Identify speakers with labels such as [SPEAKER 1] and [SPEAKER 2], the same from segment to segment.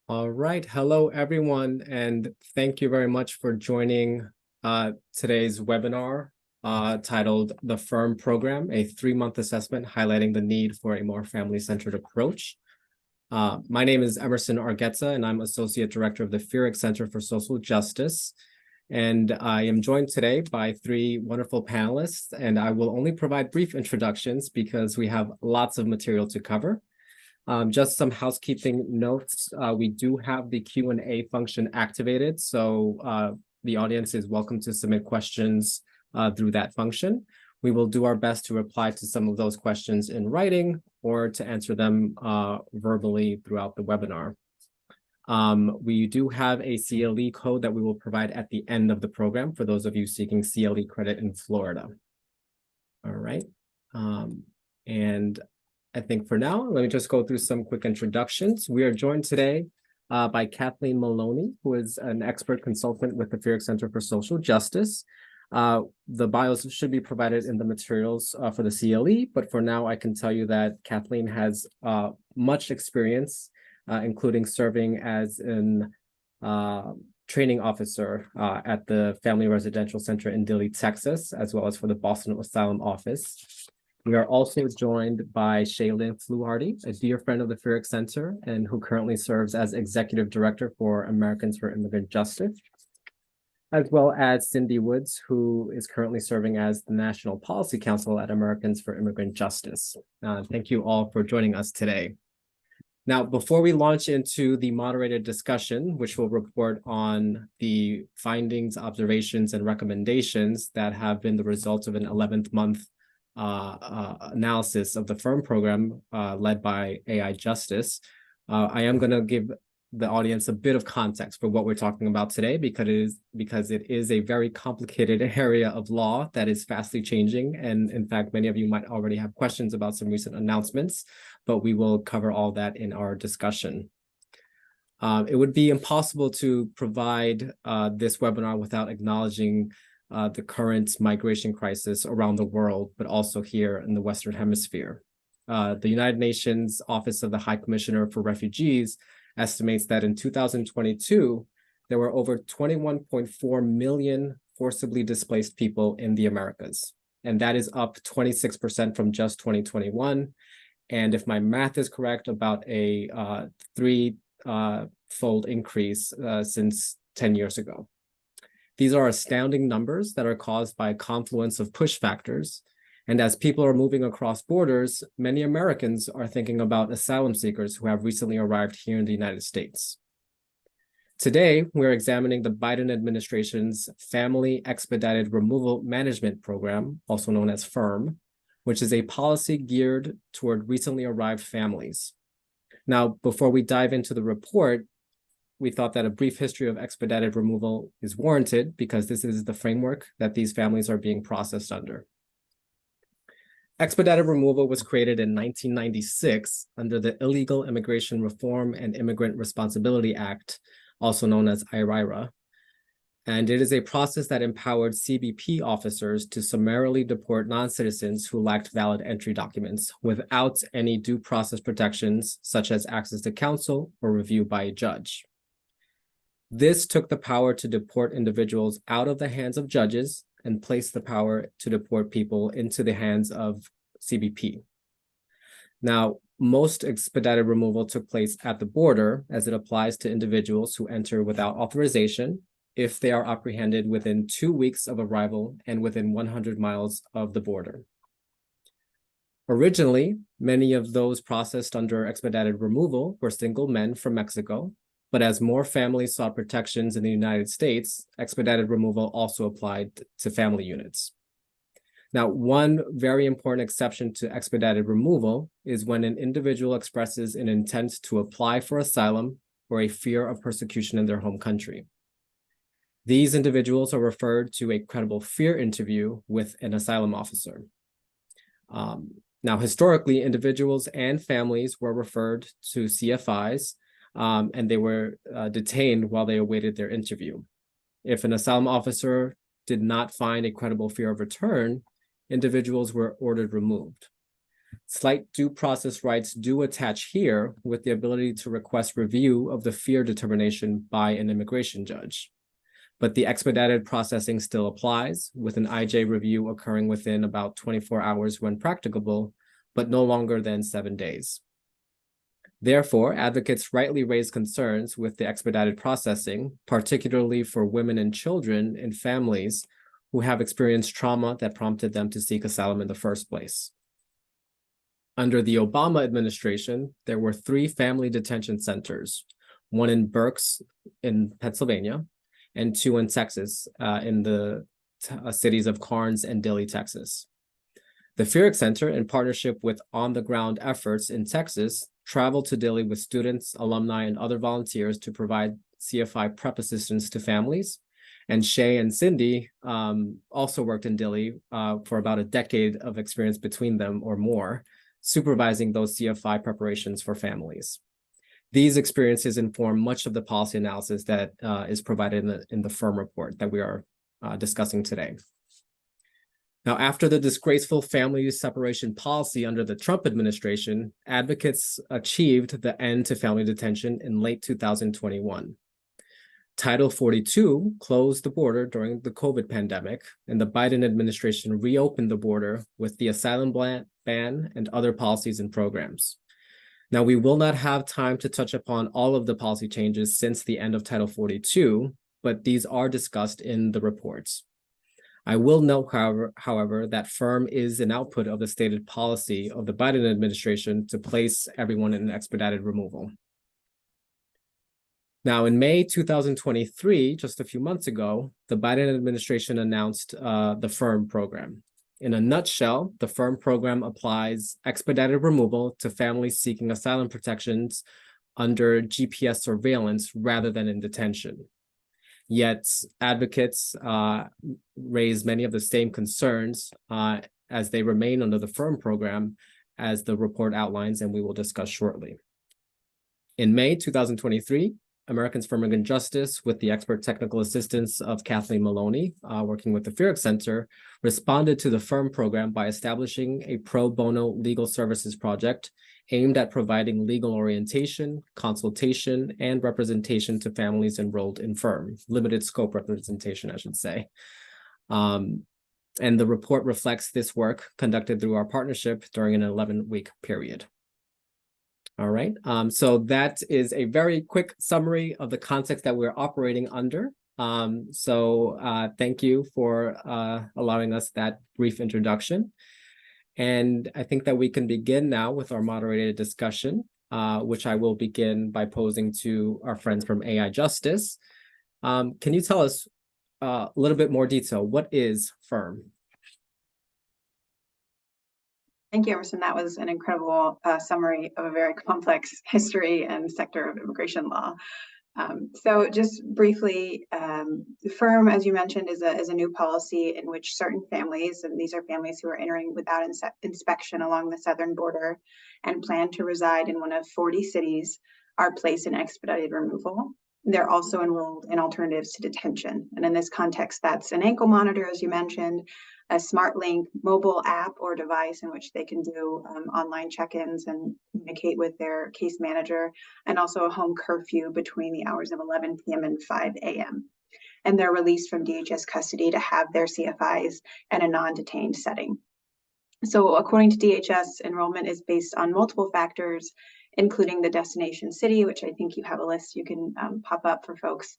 [SPEAKER 1] All right. Hello, everyone, and thank you very much for joining today's webinar titled The FERM Program, a 3-month assessment highlighting the need for a more family-centered approach. My name is Emerson Argueta, and I'm Associate Director of the Feerick Center for Social Justice. And I am joined today by 3 wonderful panelists, and I will only provide brief introductions because we have lots of material to cover. Just some housekeeping notes. We do have the Q&A function activated, so the audience is welcome to submit questions through that function. We will do our best to reply to some of those questions in writing or to answer them verbally throughout the webinar. We do have a CLE code that we will provide at the end of the program for those of you seeking CLE credit in Florida. All right. And I think for now, let me just go through some quick introductions. We are joined today by Kathleen Maloney, who is an expert consultant with the Feerick Center for Social Justice. The bios should be provided in the materials for the CLE, but for now, I can tell you that Kathleen has much experience, including serving as an training officer at the Family Residential Center in Dilley, Texas, as well as for the Boston Asylum Office. We are also joined by Shalyn Fluharty, a dear friend of the Feerick Center and who currently serves as Executive Director for Americans for Immigrant Justice, as well as Cindy Woods, who is currently serving as the National Policy Counsel at Americans for Immigrant Justice. Thank you all for joining us today. Now, before we launch into the moderated discussion, which will report on the findings, observations, and recommendations that have been the result of an 11th month analysis of the FERM program led by AI Justice, I am going to give the audience a bit of context for what we're talking about today because it is a very complicated area of law that is fastly changing. And in fact, many of you might already have questions about some recent announcements, but we will cover all that in our discussion. It would be impossible to provide this webinar without acknowledging the current migration crisis around the world, but also here in the Western Hemisphere. The United Nations Office of the High Commissioner for Refugees estimates that in 2022, there were over 21.4 million forcibly displaced people in the Americas. And that is up 26% from just 2021. And if my math is correct, about a 3-fold increase since 10 years ago. These are astounding numbers that are caused by a confluence of push factors. And as people are moving across borders, many Americans are thinking about asylum seekers who have recently arrived here in the United States. Today, we're examining the Biden administration's Family Expedited Removal Management Program, also known as FERM, which is a policy geared toward recently arrived families. Now, before we dive into the report, we thought that a brief history of expedited removal is warranted because this is the framework that these families are being processed under. Expedited removal was created in 1996 under the Illegal Immigration Reform and Immigrant Responsibility Act, also known as IRIRA. And it is a process that empowered CBP officers to summarily deport non-citizens who lacked valid entry documents without any due process protections, such as access to counsel or review by a judge. This took the power to deport individuals out of the hands of judges and placed the power to deport people into the hands of CBP. Now, most expedited removal took place at the border as it applies to individuals who enter without authorization if they are apprehended within 2 weeks of arrival and within 100 miles of the border. Originally, many of those processed under expedited removal were single men from Mexico. But as more families sought protections in the United States, expedited removal also applied to family units. Now, one very important exception to expedited removal is when an individual expresses an intent to apply for asylum or a fear of persecution in their home country. These individuals are referred to a credible fear interview with an asylum officer. Now, historically, individuals and families were referred to CFIs, and they were detained while they awaited their interview. If an asylum officer did not find a credible fear of return, individuals were ordered removed. Slight due process rights do attach here with the ability to request review of the fear determination by an immigration judge. But the expedited processing still applies, with an IJ review occurring within about 24 hours when practicable, but no longer than 7 days. Therefore, advocates rightly raise concerns with the expedited processing, particularly for women and children in families who have experienced trauma that prompted them to seek asylum in the first place. Under the Obama administration, there were 3 family detention centers, one in Berks in Pennsylvania, and 2 in Texas, in the cities of Karnes and Dilley, Texas. The Feerick Center, in partnership with on-the-ground efforts in Texas, traveled to Dilley with students, alumni, and other volunteers to provide CFI prep assistance to families. And Shay and Cindy also worked in Dilley for about a decade of experience between them or more, supervising those CFI preparations for families. These experiences inform much of the policy analysis that is provided in the FERM report that we are discussing today. Now, after the disgraceful family separation policy under the Trump administration, advocates achieved the end to family detention in late 2021. Title 42 closed the border during the COVID pandemic, and the Biden administration reopened the border with the asylum ban and other policies and programs. Now, we will not have time to touch upon all of the policy changes since the end of Title 42, but these are discussed in the reports. I will note, however, that FERM is an output of the stated policy of the Biden administration to place everyone in expedited removal. Now, in May 2023, just a few months ago, the Biden administration announced the FERM program. In a nutshell, the FERM program applies expedited removal to families seeking asylum protections under GPS surveillance rather than in detention. Yet advocates raise many of the same concerns as they remain under the FERM program, as the report outlines, and we will discuss shortly. In May 2023, Americans for Immigrant Justice, with the expert technical assistance of Kathleen Maloney, working with the Feerick Center, responded to the FERM program by establishing a pro bono legal services project aimed at providing legal orientation, consultation, and representation to families enrolled in FERM, limited scope representation, I should say. And the report reflects this work conducted through our partnership during an 11-week period. All right, so that is a very quick summary of the context that we're operating under. Thank you for allowing us that brief introduction. And I think that we can begin now with our moderated discussion, which I will begin by posing to our friends from AI Justice. Can you tell us a little bit more detail? What is FERM?
[SPEAKER 2] Thank you, Emerson. That was an incredible summary of a very complex history and sector of immigration law. So just briefly, the FERM, as you mentioned, is a new policy in which certain families, and these are families who are entering without inspection along the southern border and plan to reside in one of 40 cities, are placed in expedited removal. They're also enrolled in alternatives to detention. And in this context, that's an ankle monitor, as you mentioned, a SmartLink mobile app or device in which they can do online check-ins and communicate with their case manager, and also a home curfew between the hours of 11 p.m. and 5 a.m. And they're released from DHS custody to have their CFIs in a non-detained setting. So according to DHS, enrollment is based on multiple factors, including the destination city, which I think you have a list you can pop up for folks.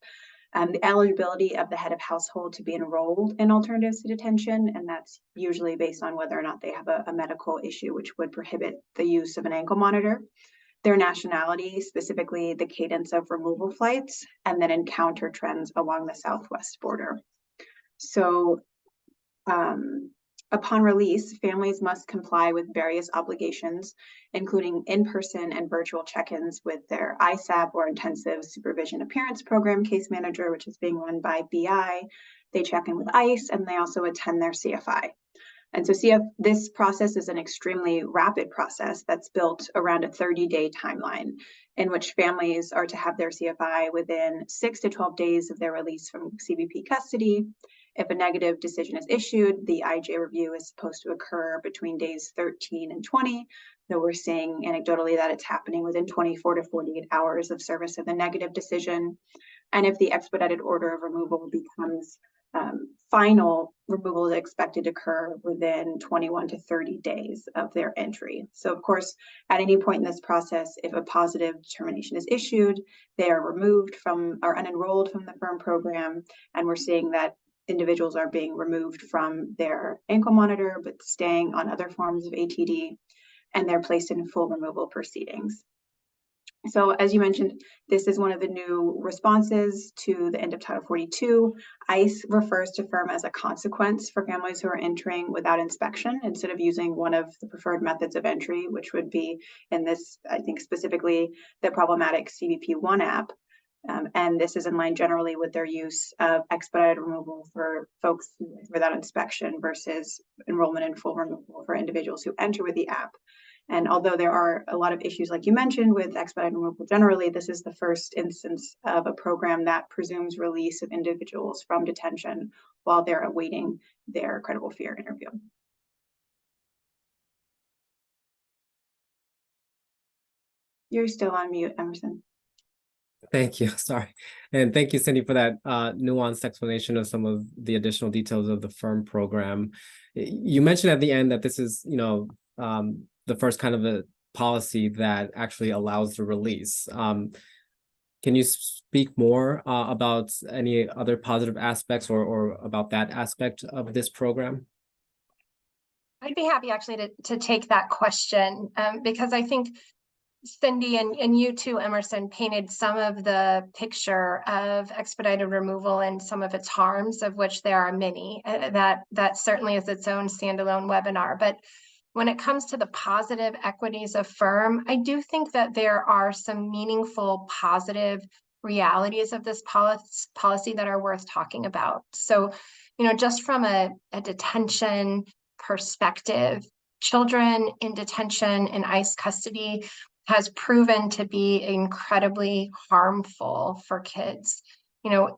[SPEAKER 2] The eligibility of the head of household to be enrolled in alternatives to detention, and that's usually based on whether or not they have a medical issue which would prohibit the use of an ankle monitor, their nationality, specifically the cadence of removal flights, and then encounter trends along the southwest border. So upon release, families must comply with various obligations, including in-person and virtual check-ins with their ISAP or Intensive Supervision Appearance Program case manager, which is being run by BI. They check in with ICE, and they also attend their CFI. And so this process is an extremely rapid process that's built around a 30-day timeline in which families are to have their CFI within 6 to 12 days of their release from CBP custody. If a negative decision is issued, the IJ review is supposed to occur between days 13 and 20. So we're seeing anecdotally that it's happening within 24 to 48 hours of service of the negative decision. And if the expedited order of removal becomes final, removal is expected to occur within 21 to 30 days of their entry. So of course, at any point in this process, if a positive determination is issued, they are removed from or unenrolled from the FERM program. And we're seeing that individuals are being removed from their ankle monitor, but staying on other forms of ATD, and they're placed in full removal proceedings. So as you mentioned, this is one of the new responses to the end of Title 42. ICE refers to FERM as a consequence for families who are entering without inspection instead of using one of the preferred methods of entry, which would be in this, I think specifically the problematic CBP1 app. And this is in line generally with their use of expedited removal for folks without inspection versus enrollment in full removal for individuals who enter with the app. And although there are a lot of issues, like you mentioned, with expedited removal generally, this is the first instance of a program that presumes release of individuals from detention while they're awaiting their credible fear interview. You're still on mute, Emerson.
[SPEAKER 1] Thank you. Sorry. And thank you, Cindy, for that nuanced explanation of some of the additional details of the FERM program. You mentioned at the end that this is, the first kind of a policy that actually allows the release. Can you speak more about any other positive aspects or about that aspect of this program?
[SPEAKER 3] I'd be happy actually to take that question because I think Cindy and you too, Emerson, painted some of the picture of expedited removal and some of its harms, of which there are many. That certainly is its own standalone webinar. But when it comes to the positive equities of FERM, I do think that there are some meaningful positive realities of this policy that are worth talking about. So, just from a detention perspective, children in detention in ICE custody has proven to be incredibly harmful for kids.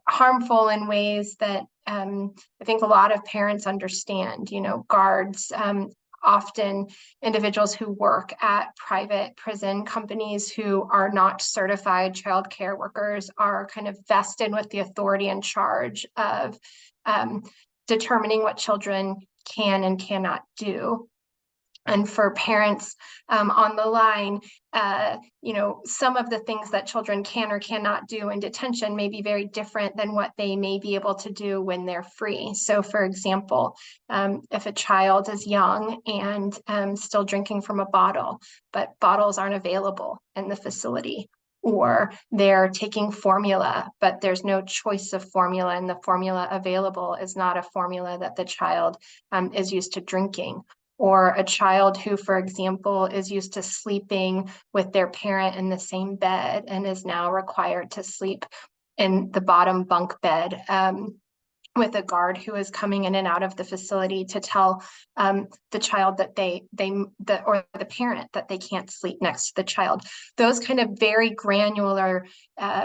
[SPEAKER 3] Harmful in ways that I think a lot of parents understand. Guards, often individuals who work at private prison companies who are not certified child care workers are kind of vested with the authority and charge of determining what children can and cannot do. And for parents on the line, some of the things that children can or cannot do in detention may be very different than what they may be able to do when they're free. So for example, if a child is young and still drinking from a bottle, but bottles aren't available in the facility, or they're taking formula, but there's no choice of formula, and the formula available is not a formula that the child is used to drinking. Or a child who, for example, is used to sleeping with their parent in the same bed and is now required to sleep in the bottom bunk bed with a guard who is coming in and out of the facility to tell the child that or the parent that they can't sleep next to the child. Those kind of very granular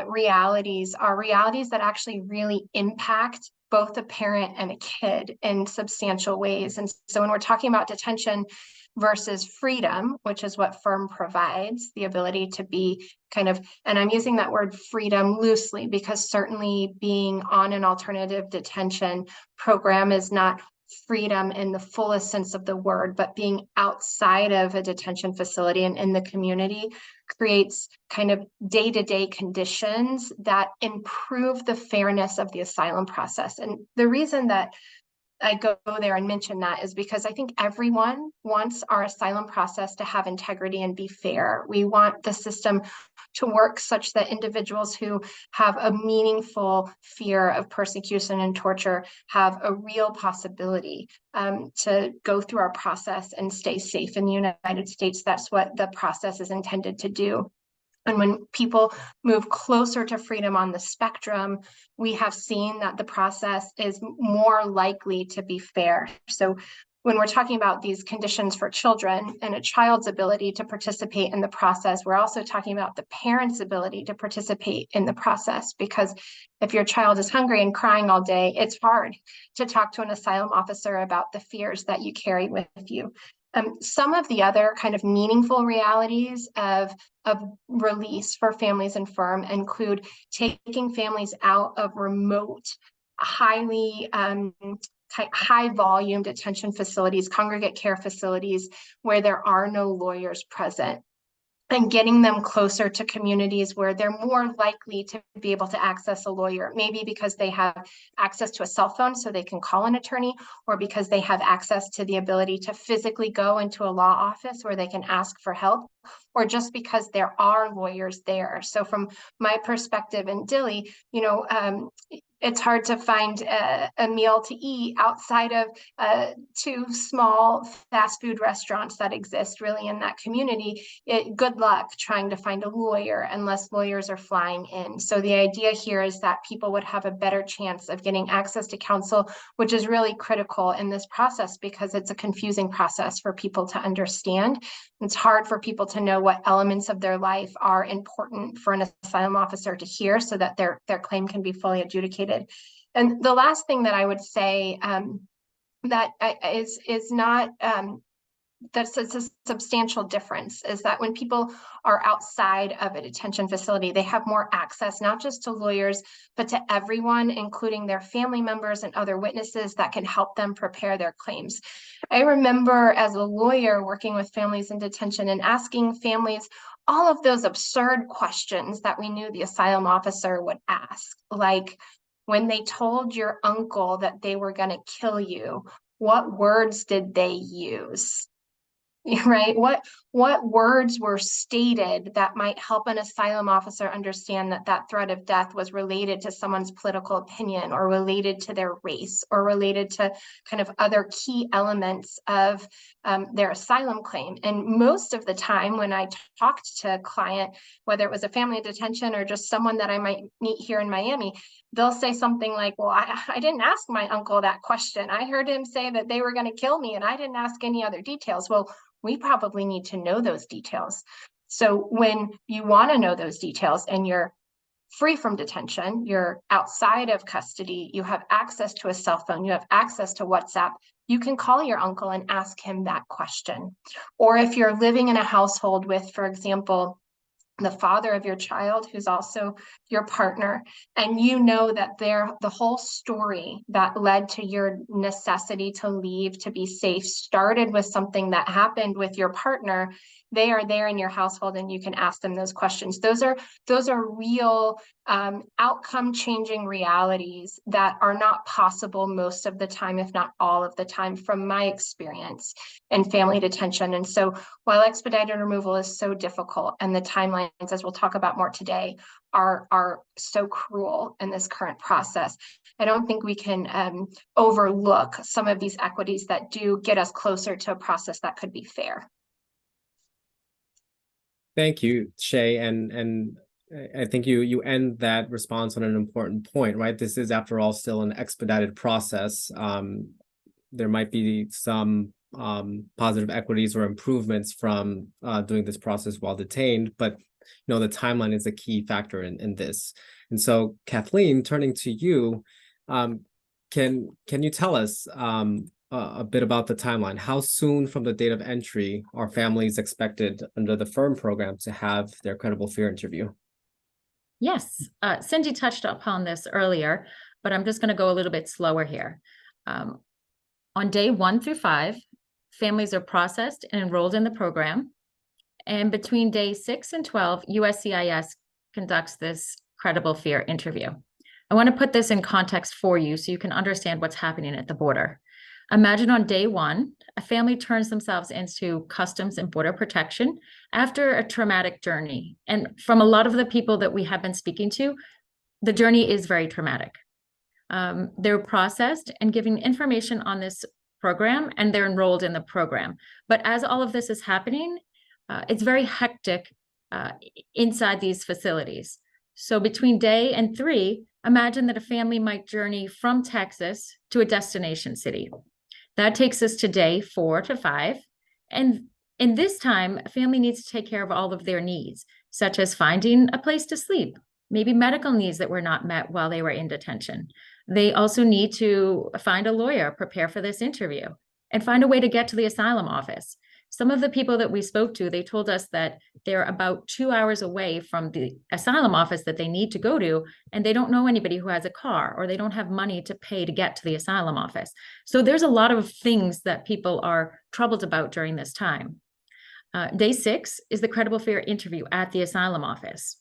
[SPEAKER 3] realities are realities that actually really impact both a parent and a kid in substantial ways. And so when we're talking about detention versus freedom, which is what FERM provides, the ability to be kind of, and I'm using that word freedom loosely because certainly being on an alternative detention program is not freedom in the fullest sense of the word, but being outside of a detention facility and in the community creates kind of day-to-day conditions that improve the fairness of the asylum process. And the reason that I go there and mention that is because I think everyone wants our asylum process to have integrity and be fair. We want the system to work such that individuals who have a meaningful fear of persecution and torture have a real possibility to go through our process and stay safe in the United States. That's what the process is intended to do. And when people move closer to freedom on the spectrum, we have seen that the process is more likely to be fair. So when we're talking about these conditions for children and a child's ability to participate in the process, we're also talking about the parent's ability to participate in the process, because if your child is hungry and crying all day, it's hard to talk to an asylum officer about the fears that you carry with you. Some of the other kind of meaningful realities of release for families in FERM include taking families out of remote, highly high volume detention facilities, congregate care facilities where there are no lawyers present, and getting them closer to communities where they're more likely to be able to access a lawyer, maybe because they have access to a cell phone so they can call an attorney, or because they have access to the ability to physically go into a law office where they can ask for help, or just because there are lawyers there. So from my perspective in Dilley, it's hard to find a meal to eat outside of 2 small fast food restaurants that exist really in that community. Good luck trying to find a lawyer unless lawyers are flying in. So the idea here is that people would have a better chance of getting access to counsel, which is really critical in this process because it's a confusing process for people to understand. It's hard for people to know what elements of their life are important for an asylum officer to hear so that their claim can be fully adjudicated. And the last thing that I would say that is not that's a substantial difference is that when people are outside of a detention facility, they have more access, not just to lawyers, but to everyone, including their family members and other witnesses that can help them prepare their claims. I remember as a lawyer working with families in detention and asking families all of those absurd questions that we knew the asylum officer would ask, like when they told your uncle that they were going to kill you, what words did they use? Right? What words were stated that might help an asylum officer understand that that threat of death was related to someone's political opinion or related to their race or related to kind of other key elements of their asylum claim? And most of the time when I talked to a client, whether it was a family in detention or just someone that I might meet here in Miami, they'll say something like, well, I didn't ask my uncle that question. I heard him say that they were going to kill me and I didn't ask any other details. Well, we probably need to know those details. So when you want to know those details and you're free from detention, you're outside of custody, you have access to a cell phone, you have access to WhatsApp, you can call your uncle and ask him that question. Or if you're living in a household with, for example, the father of your child, who's also your partner, and you know that the whole story that led to your necessity to leave to be safe started with something that happened with your partner, they are there in your household and you can ask them those questions. Those are real outcome changing realities that are not possible most of the time, if not all of the time, from my experience in family detention. And so while expedited removal is so difficult and the timelines, as we'll talk about more today, are so cruel in this current process, I don't think we can overlook some of these equities that do get us closer to a process that could be fair.
[SPEAKER 1] Thank you, Shay. And I think you end that response on an important point, right? This is, after all, still an expedited process. There might be some positive equities or improvements from doing this process while detained, but the timeline is a key factor in this. And so, Kathleen, turning to you, can you tell us a bit about the timeline? How soon from the date of entry are families expected under the FERM program to have their credible fear interview?
[SPEAKER 4] Yes, Cindy touched upon this earlier, but I'm just going to go a little bit slower here. On day 1 through 5, families are processed and enrolled in the program. And between day 6 and 12, USCIS conducts this credible fear interview. I want to put this in context for you so you can understand what's happening at the border. Imagine on day 1, a family turns themselves into Customs and Border Protection after a traumatic journey. And from a lot of the people that we have been speaking to, the journey is very traumatic. They're processed and given information on this program, and they're enrolled in the program. But as all of this is happening, it's very hectic inside these facilities. So between day and 3, imagine that a family might journey from Texas to a destination city. That takes us to day 4 to 5. And in this time, a family needs to take care of all of their needs, such as finding a place to sleep, maybe medical needs that were not met while they were in detention. They also need to find a lawyer, prepare for this interview, and find a way to get to the asylum office. Some of the people that we spoke to, they told us that they're about 2 hours away from the asylum office that they need to go to, and they don't know anybody who has a car, or they don't have money to pay to get to the asylum office. So there's a lot of things that people are troubled about during this time. Day 6 is the credible fear interview at the asylum office.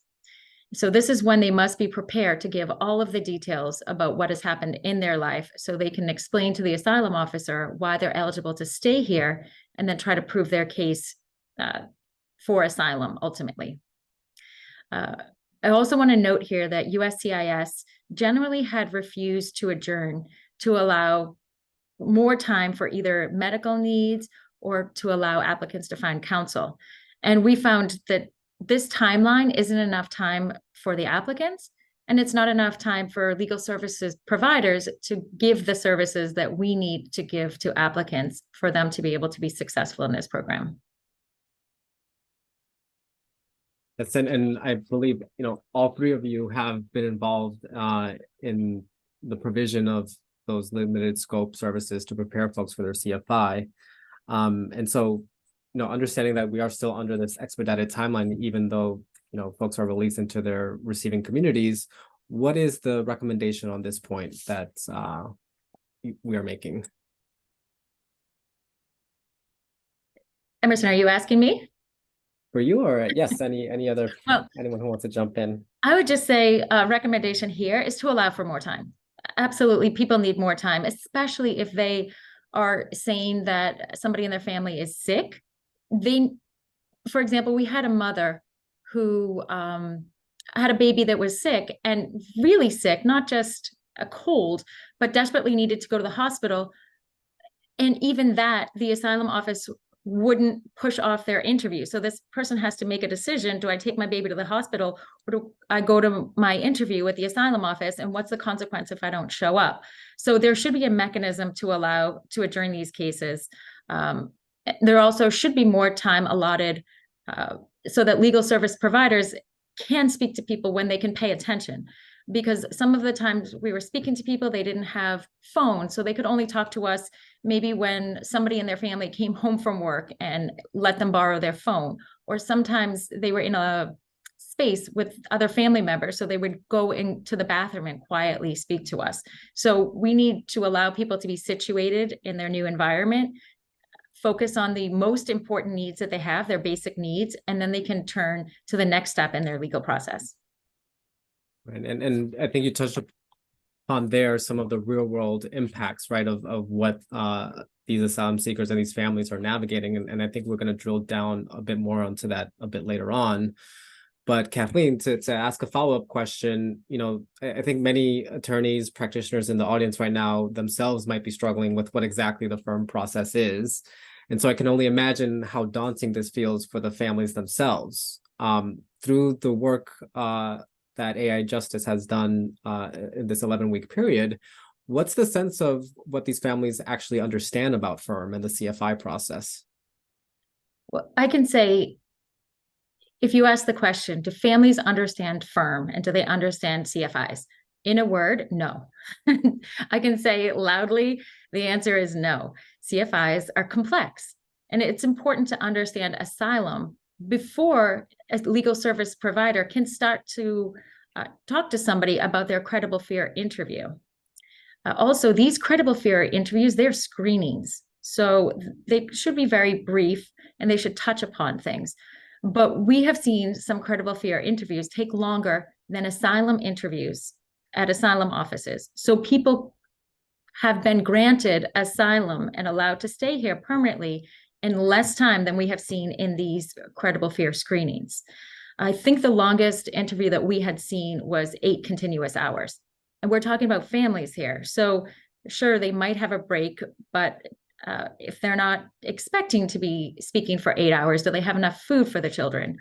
[SPEAKER 4] So this is when they must be prepared to give all of the details about what has happened in their life, so they can explain to the asylum officer why they're eligible to stay here, and then try to prove their case for asylum ultimately. I also want to note here that USCIS generally had refused to adjourn to allow more time for either medical needs or to allow applicants to find counsel. And we found that this timeline isn't enough time for the applicants, and it's not enough time for legal services providers to give the services that we need to give to applicants for them to be able to be successful in this program.
[SPEAKER 1] That's it. And I believe, all three of you have been involved in the provision of those limited scope services to prepare folks for their CFI. And so, understanding that we are still under this expedited timeline, even though, folks are released into their receiving communities, what is the recommendation on this point that we are making?
[SPEAKER 4] Emerson, are you asking me?
[SPEAKER 1] For you, or yes, any other,
[SPEAKER 4] Well,
[SPEAKER 1] anyone who wants to jump in?
[SPEAKER 4] I would just say a recommendation here is to allow for more time. Absolutely, people need more time, especially if they are saying that somebody in their family is sick. For example, we had a mother who had a baby that was sick, and really sick, not just a cold, but desperately needed to go to the hospital. And even that, the asylum office wouldn't push off their interview. So this person has to make a decision. Do I take my baby to the hospital, or do I go to my interview with the asylum office? And what's the consequence if I don't show up? So there should be a mechanism to allow to adjourn these cases. There also should be more time allotted so that legal service providers can speak to people when they can pay attention. Because some of the times we were speaking to people, they didn't have phones, so they could only talk to us maybe when somebody in their family came home from work and let them borrow their phone. Or sometimes they were in a space with other family members, so they would go into the bathroom and quietly speak to us. So we need to allow people to be situated in their new environment, focus on the most important needs that they have, their basic needs, and then they can turn to the next step in their legal process.
[SPEAKER 1] Right. And I think you touched upon there some of the real world impacts, right, of what these asylum seekers and these families are navigating. And I think we're going to drill down a bit more onto that a bit later on. But Kathleen, to ask a follow-up question, I think many attorneys, practitioners in the audience right now themselves might be struggling with what exactly the FERM process is. And so I can only imagine how daunting this feels for the families themselves. Through the work that AI Justice has done in this 11-week period, what's the sense of what these families actually understand about FERM and the CFI process?
[SPEAKER 4] Well, I can say, if you ask the question, do families understand FERM and do they understand CFIs? In a word, no. I can say loudly, the answer is no. CFIs are complex, and it's important to understand asylum before a legal service provider can start to talk to somebody about their credible fear interview. Also, these credible fear interviews, they're screenings. So they should be very brief and they should touch upon things. But we have seen some credible fear interviews take longer than asylum interviews at asylum offices. So people have been granted asylum and allowed to stay here permanently in less time than we have seen in these credible fear screenings. I think the longest interview that we had seen was 8 continuous hours. And we're talking about families here. So sure, they might have a break, but if they're not expecting to be speaking for 8 hours, do they have enough food for the children?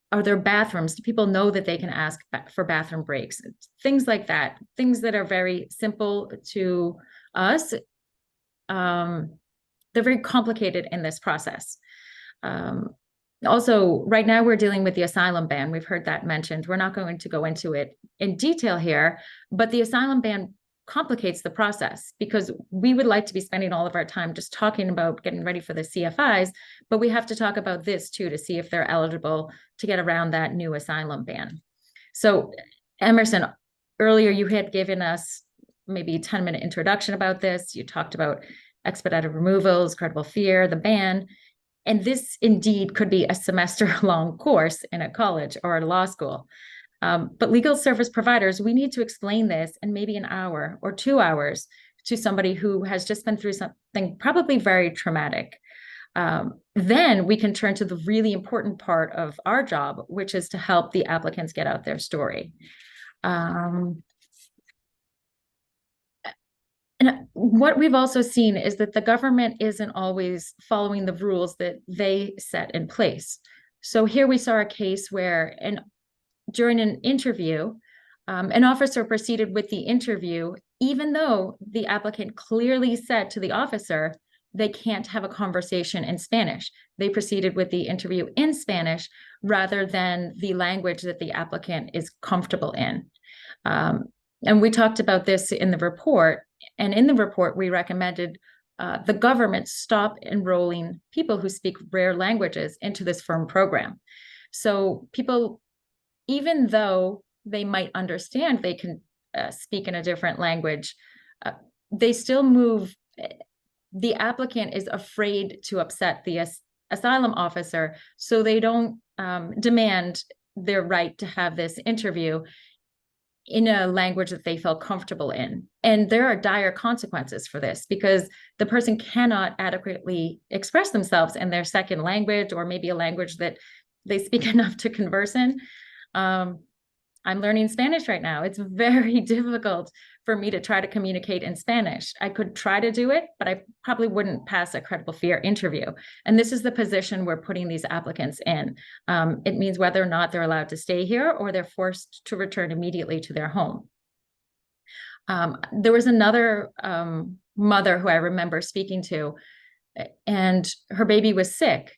[SPEAKER 4] Are there bathrooms? Do people know that they can ask for bathroom breaks? Things like that, things that are very simple to us they're very complicated in this process. Also, right now we're dealing with the asylum ban. We've heard that mentioned. We're not going to go into it in detail here, but the asylum ban complicates the process because we would like to be spending all of our time just talking about getting ready for the CFIs, but we have to talk about this too to see if they're eligible to get around that new asylum ban. So Emerson, earlier you had given us maybe a 10-minute introduction about this. You talked about expedited removals, credible fear, the ban. And this indeed could be a semester-long course in a college or a law school. But legal service providers, we need to explain this in maybe an hour or 2 hours to somebody who has just been through something probably very traumatic. Then we can turn to the really important part of our job, which is to help the applicants get out their story. And what we've also seen is that the government isn't always following the rules that they set in place. So here we saw a case where during an interview, an officer proceeded with the interview, even though the applicant clearly said to the officer, they can't have a conversation in Spanish. They proceeded with the interview in Spanish rather than the language that the applicant is comfortable in. And we talked about this in the report. And in the report, we recommended the government stop enrolling people who speak rare languages into this FERM program. So people, even though they might understand they can speak in a different language, they still move. The applicant is afraid to upset the asylum officer, so they don't demand their right to have this interview in a language that they feel comfortable in. And there are dire consequences for this because the person cannot adequately express themselves in their second language or maybe a language that they speak enough to converse in. I'm learning Spanish right now. It's very difficult for me to try to communicate in Spanish. I could try to do it, but I probably wouldn't pass a credible fear interview. And this is the position we're putting these applicants in. It means whether or not they're allowed to stay here or they're forced to return immediately to their home. There was another mother who I remember speaking to, and her baby was sick.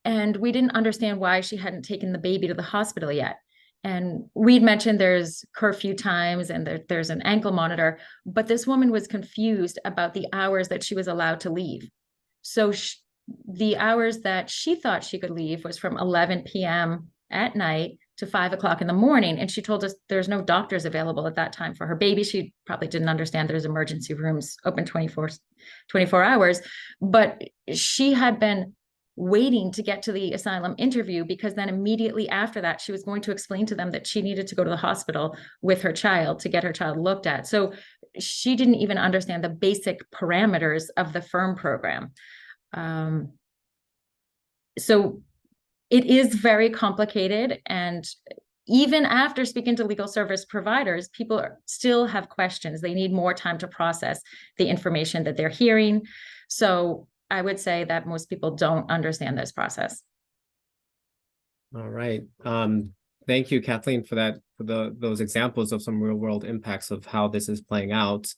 [SPEAKER 4] And we didn't understand why she hadn't taken the baby to the hospital yet. And we'd mentioned there's curfew times and there's an ankle monitor, but this woman was confused about the hours that she was allowed to leave. So the hours that she thought she could leave was from 11 p.m. at night to 5 o'clock in the morning. And she told us there's no doctors available at that time for her baby. She probably didn't understand there's emergency rooms open 24 hours, but she had been waiting to get to the asylum interview because then immediately after that, she was going to explain to them that she needed to go to the hospital with her child to get her child looked at. So she didn't even understand the basic parameters of the FERM program. So it is very complicated. And even after speaking to legal service providers, people still have questions. They need more time to process the information that they're hearing. So I would say that most people don't understand this process.
[SPEAKER 1] All right. Thank you, Kathleen, for that, for those examples of some real world impacts of how this is playing out.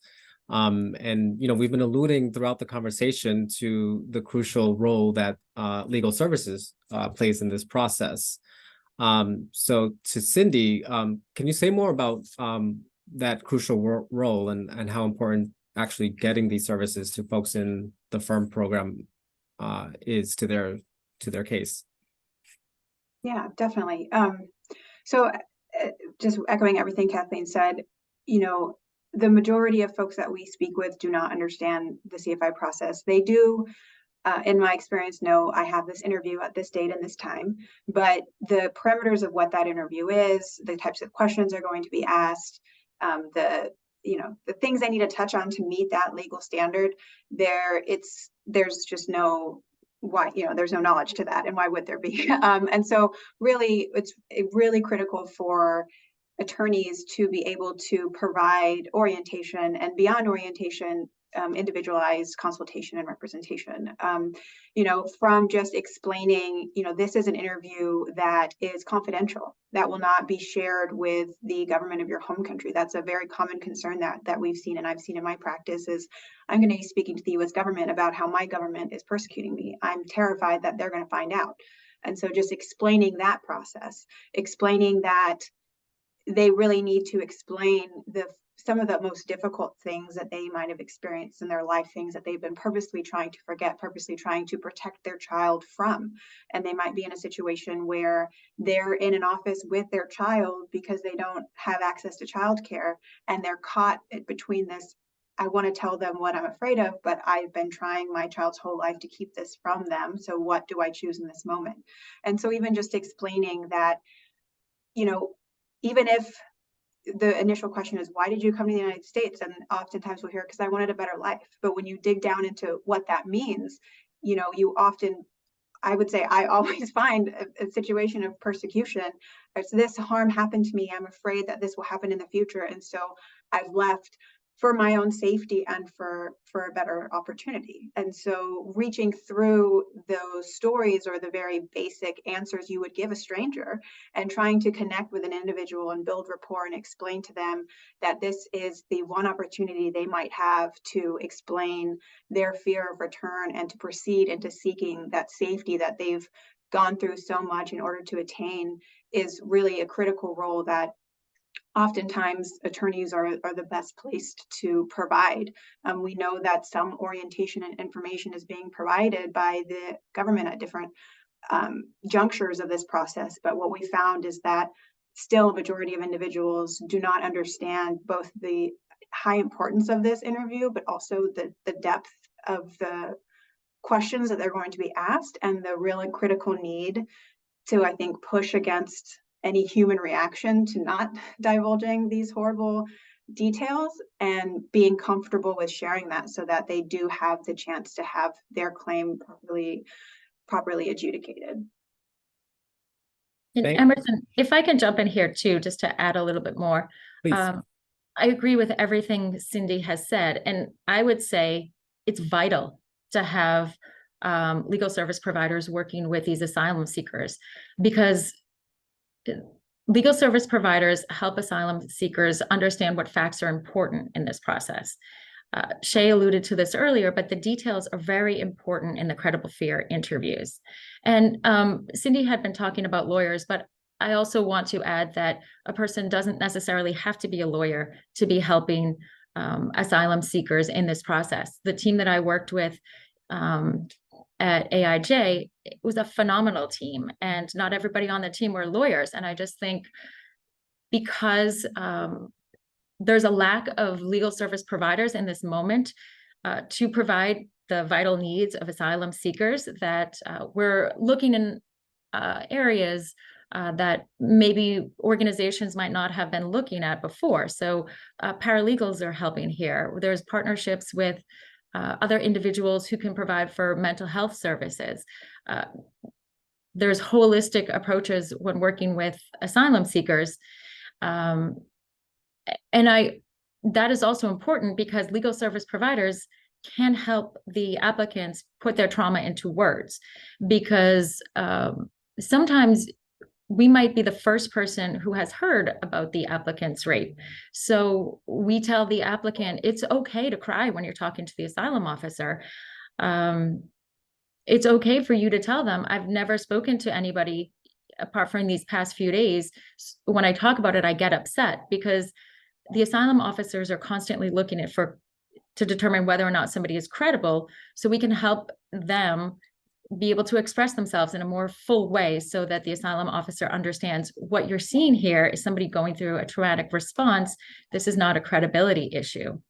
[SPEAKER 1] And, we've been alluding throughout the conversation to the crucial role that legal services plays in this process. So to Cindy, can you say more about that crucial role and how important actually getting these services to folks in the FERM program is to their case?
[SPEAKER 2] Yeah, definitely. So just echoing everything Kathleen said, the majority of folks that we speak with do not understand the CFI process. They do, in my experience, know I have this interview at this date and this time, but the parameters of what that interview is, the types of questions are going to be asked, the things I need to touch on to meet that legal standard, there's just no there's no knowledge to that, and why would there be? And so really, it's really critical for attorneys to be able to provide orientation, and beyond orientation, individualized consultation and representation. You know, from just explaining, you know, this is an interview that is confidential, that will not be shared with the government of your home country. That's a very common concern that we've seen, and I've seen in my practice, is I'm going to be speaking to the US government about how my government is persecuting me. I'm terrified that they're going to find out. And so just explaining that process, explaining that they really need to explain some of the most difficult things that they might have experienced in their life, things that they've been purposely trying to forget, purposely trying to protect their child from. And they might be in a situation where they're in an office with their child because they don't have access to childcare, and they're caught between this, I want to tell them what I'm afraid of, but I've been trying my child's whole life to keep this from them. So what do I choose in this moment? And so even just explaining that, you know, even if the initial question is, why did you come to the United States? And oftentimes we'll hear, because I wanted a better life. But when you dig down into what that means, you know, you often, I would say, I always find a situation of persecution. It's, this harm happened to me. I'm afraid that this will happen in the future. And so I've left for my own safety and for a better opportunity. And so reaching through those stories, or the very basic answers you would give a stranger, and trying to connect with an individual and build rapport and explain to them that this is the one opportunity they might have to explain their fear of return and to proceed into seeking that safety that they've gone through so much in order to attain, is really a critical role that oftentimes attorneys are the best placed to provide. We know that some orientation and information is being provided by the government at different junctures of this process. But what we found is that still a majority of individuals do not understand both the high importance of this interview, but also the depth of the questions that they're going to be asked, and the really critical need to, I think, push against any human reaction to not divulging these horrible details, and being comfortable with sharing that so that they do have the chance to have their claim properly adjudicated.
[SPEAKER 4] And Emerson, if I can jump in here too, just to add a little bit more.
[SPEAKER 1] Please.
[SPEAKER 4] I agree with everything Cindy has said, and I would say it's vital to have legal service providers working with these asylum seekers, because legal service providers help asylum seekers understand what facts are important in this process. Shay alluded to this earlier, but the details are very important in the credible fear interviews. And Cindy had been talking about lawyers, but I also want to add that a person doesn't necessarily have to be a lawyer to be helping asylum seekers in this process. The team that I worked with at AIJ, it was a phenomenal team, and not everybody on the team were lawyers. And I just think because there's a lack of legal service providers in this moment to provide the vital needs of asylum seekers, that we're looking in areas that maybe organizations might not have been looking at before. So paralegals are helping here. There's partnerships with other individuals who can provide for mental health services. There's holistic approaches when working with asylum seekers. And that is also important because legal service providers can help the applicants put their trauma into words, because sometimes we might be the first person who has heard about the applicant's rape. So we tell the applicant, it's okay to cry when you're talking to the asylum officer. It's okay for you to tell them, I've never spoken to anybody apart from these past few days. When I talk about it, I get upset, because the asylum officers are constantly looking at to determine whether or not somebody is credible, so we can help them be able to express themselves in a more full way, so that the asylum officer understands what you're seeing here is somebody going through a traumatic response. This is not a credibility issue.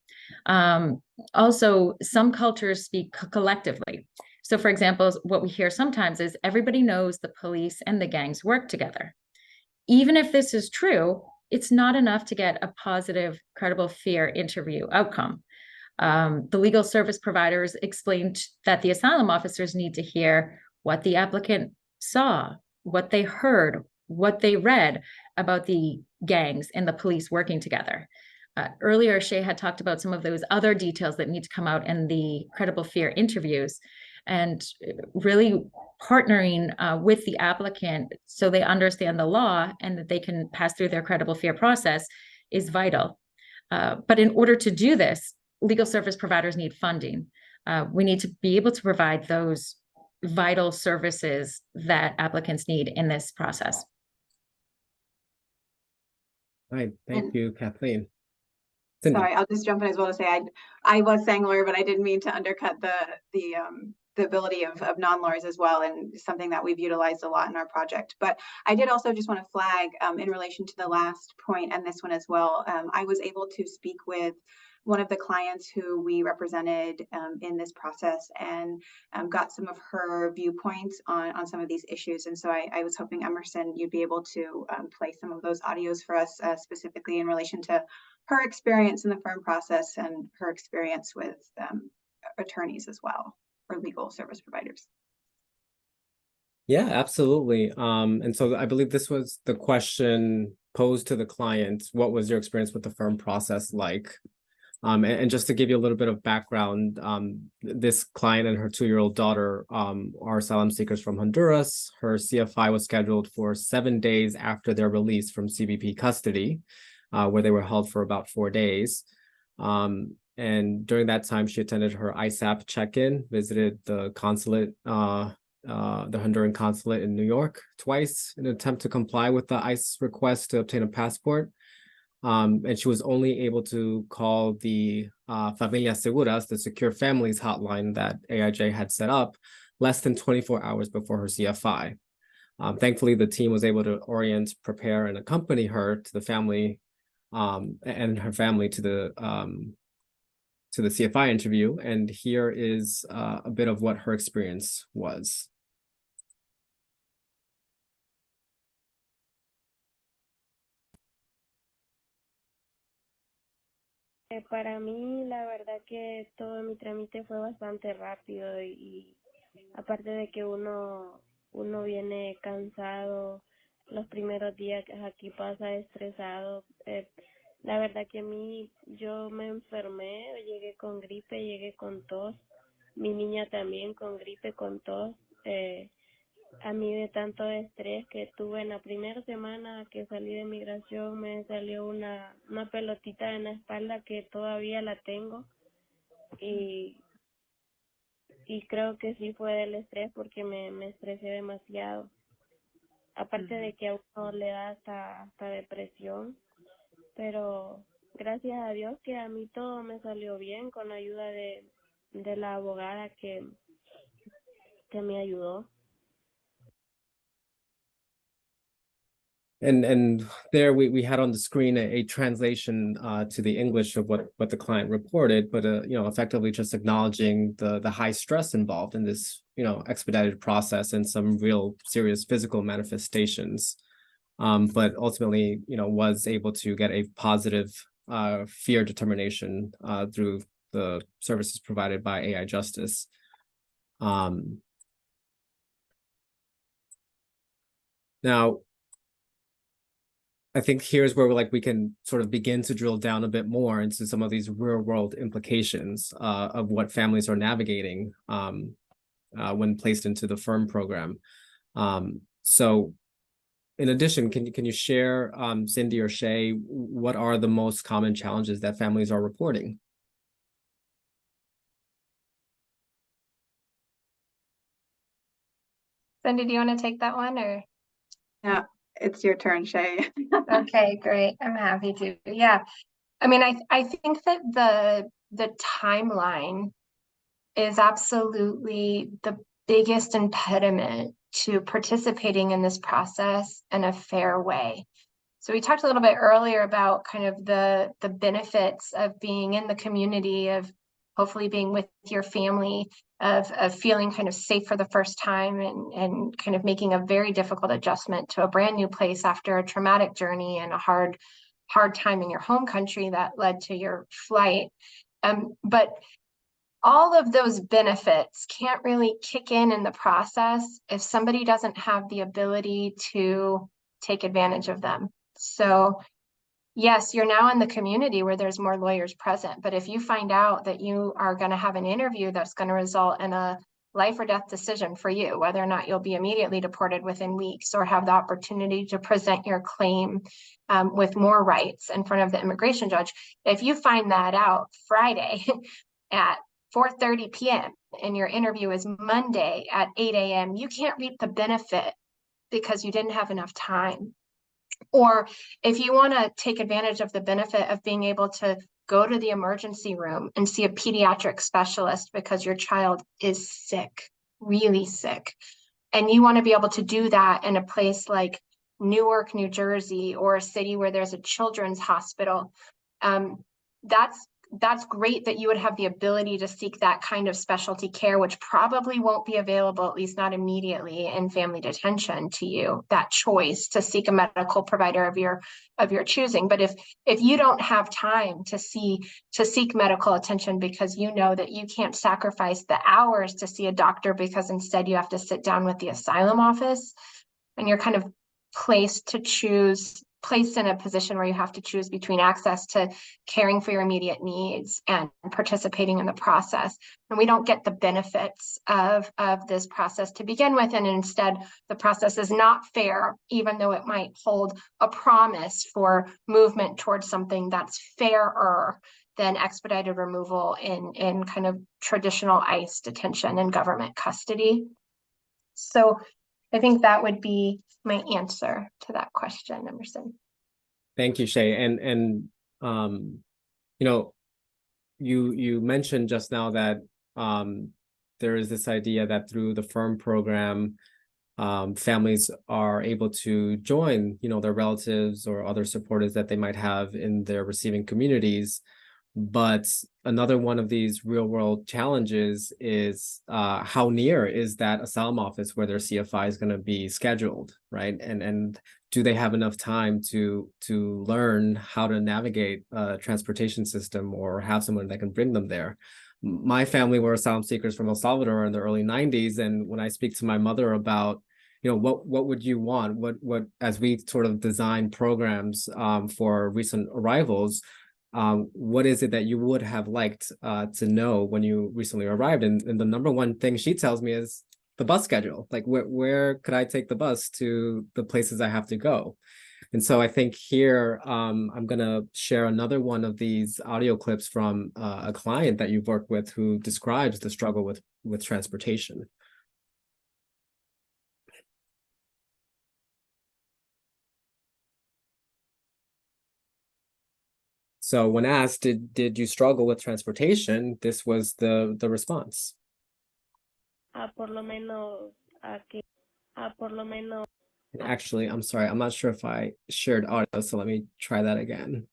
[SPEAKER 4] Also, some cultures speak collectively. So for example, what we hear sometimes is everybody knows the police and the gangs work together. Even if this is true, it's not enough to get a positive, credible fear interview outcome. The legal service providers explained that the asylum officers need to hear what the applicant saw, what they heard, what they read about the gangs and the police working together. Earlier, Shay had talked about some of those other details that need to come out in the credible fear interviews, and really partnering with the applicant so they understand the law and that they can pass through their credible fear process is vital. But in order to do this, legal service providers need funding. We need to be able to provide those vital services that applicants need in this process.
[SPEAKER 1] Right, thank you, Kathleen.
[SPEAKER 2] Sorry, I'll just jump in as well to say I was saying lawyer, but I didn't mean to undercut the ability of non-lawyers as well, and something that we've utilized a lot in our project. But I did also just want to flag in relation to the last point and this one as well. I was able to speak with one of the clients who we represented in this process, and got some of her viewpoints on some of these issues. And so I was hoping, Emerson, you'd be able to play some of those audios for us, specifically in relation to her experience in the FERM process and her experience with attorneys as well, or legal service providers.
[SPEAKER 1] Yeah, absolutely. And so I believe this was the question posed to the client. What was your experience with the FERM process like? And just to give you a little bit of background, this client and her 2-year-old daughter are asylum seekers from Honduras. Her CFI was scheduled for 7 days after their release from CBP custody, where they were held for about 4 days. And during that time, she attended her ISAP check-in, visited the consulate, the Honduran consulate in New York twice in an attempt to comply with the ICE request to obtain a passport. And she was only able to call the Familias Seguras, the secure families hotline that AIJ had set up, less than 24 hours before her CFI. Thankfully, the team was able to orient, prepare, and accompany her to the family and her family to the CFI interview. And here is a bit of what her experience was.
[SPEAKER 5] Para mí, la verdad que todo mi trámite fue bastante rápido y aparte de que uno viene cansado, los primeros días aquí pasa estresado. La verdad que yo me enfermé, llegué con gripe, llegué con tos, mi niña también con gripe, con tos. A mí de tanto estrés que tuve en la primera semana que salí de migración me salió una pelotita en la espalda que todavía la tengo y creo que sí fue del estrés porque me estresé demasiado. Aparte de que a uno le da hasta depresión, pero gracias a Dios que a mí todo me salió bien con la ayuda de la abogada que me ayudó.
[SPEAKER 1] And there we had on the screen a translation to the English of what the client reported, but effectively just acknowledging the high stress involved in this expedited process and some real serious physical manifestations, but ultimately was able to get a positive fear determination through the services provided by AI Justice. Now, I think here's where we can sort of begin to drill down a bit more into some of these real world implications of what families are navigating when placed into the FERM program. So in addition, can you share, Cindy or Shay, what are the most common challenges that families are reporting?
[SPEAKER 3] Cindy, do you want to take that one, or?
[SPEAKER 2] Yeah, it's your turn, Shay.
[SPEAKER 3] Okay, great. I'm happy to. Yeah. I mean, I think that the timeline is absolutely the biggest impediment to participating in this process in a fair way. So we talked a little bit earlier about kind of the benefits of being in the community, of hopefully being with your family, of feeling kind of safe for the first time, and kind of making a very difficult adjustment to a brand new place after a traumatic journey and a hard time in your home country that led to your flight. But all of those benefits can't really kick in the process if somebody doesn't have the ability to take advantage of them. So yes, you're now in the community where there's more lawyers present. But if you find out that you are going to have an interview that's going to result in a life or death decision for you, whether or not you'll be immediately deported within weeks or have the opportunity to present your claim with more rights in front of the immigration judge, if you find that out Friday at 4:30 p.m. and your interview is Monday at 8 a.m., you can't reap the benefit because you didn't have enough time. Or if you want to take advantage of the benefit of being able to go to the emergency room and see a pediatric specialist because your child is sick, really sick, and you want to be able to do that in a place like Newark, New Jersey, or a city where there's a children's hospital, that's great that you would have the ability to seek that kind of specialty care, which probably won't be available, at least not immediately, in family detention to you, that choice to seek a medical provider of your choosing. But if you don't have time to seek medical attention because you know that you can't sacrifice the hours to see a doctor because instead you have to sit down with the asylum office, and you're kind of placed in a position where you have to choose between access to caring for your immediate needs and participating in the process. And we don't get the benefits of this process to begin with. And instead, the process is not fair, even though it might hold a promise for movement towards something that's fairer than expedited removal in kind of traditional ICE detention and government custody. So I think that would be my answer to that question, Emerson.
[SPEAKER 1] Thank you, Shay. And you know, you mentioned just now that there is this idea that through the FERM program, families are able to join, their relatives or other supporters that they might have in their receiving communities. But another one of these real world challenges is how near is that asylum office where their CFI is going to be scheduled, right? And do they have enough time to learn how to navigate a transportation system or have someone that can bring them there? My family were asylum seekers from El Salvador in the early 90s. And when I speak to my mother about, what would you want? What as we sort of design programs for recent arrivals, what is it that you would have liked to know when you recently arrived? And the number one thing she tells me is the bus schedule. Like, where could I take the bus to the places I have to go? And so I think here, I'm going to share another one of these audio clips from a client that you've worked with who describes the struggle with transportation. So when asked, did you struggle with transportation? This was the response.
[SPEAKER 5] Por lo menos, por lo menos.
[SPEAKER 1] Actually, I'm sorry, I'm not sure if I shared audio, so let me try that again.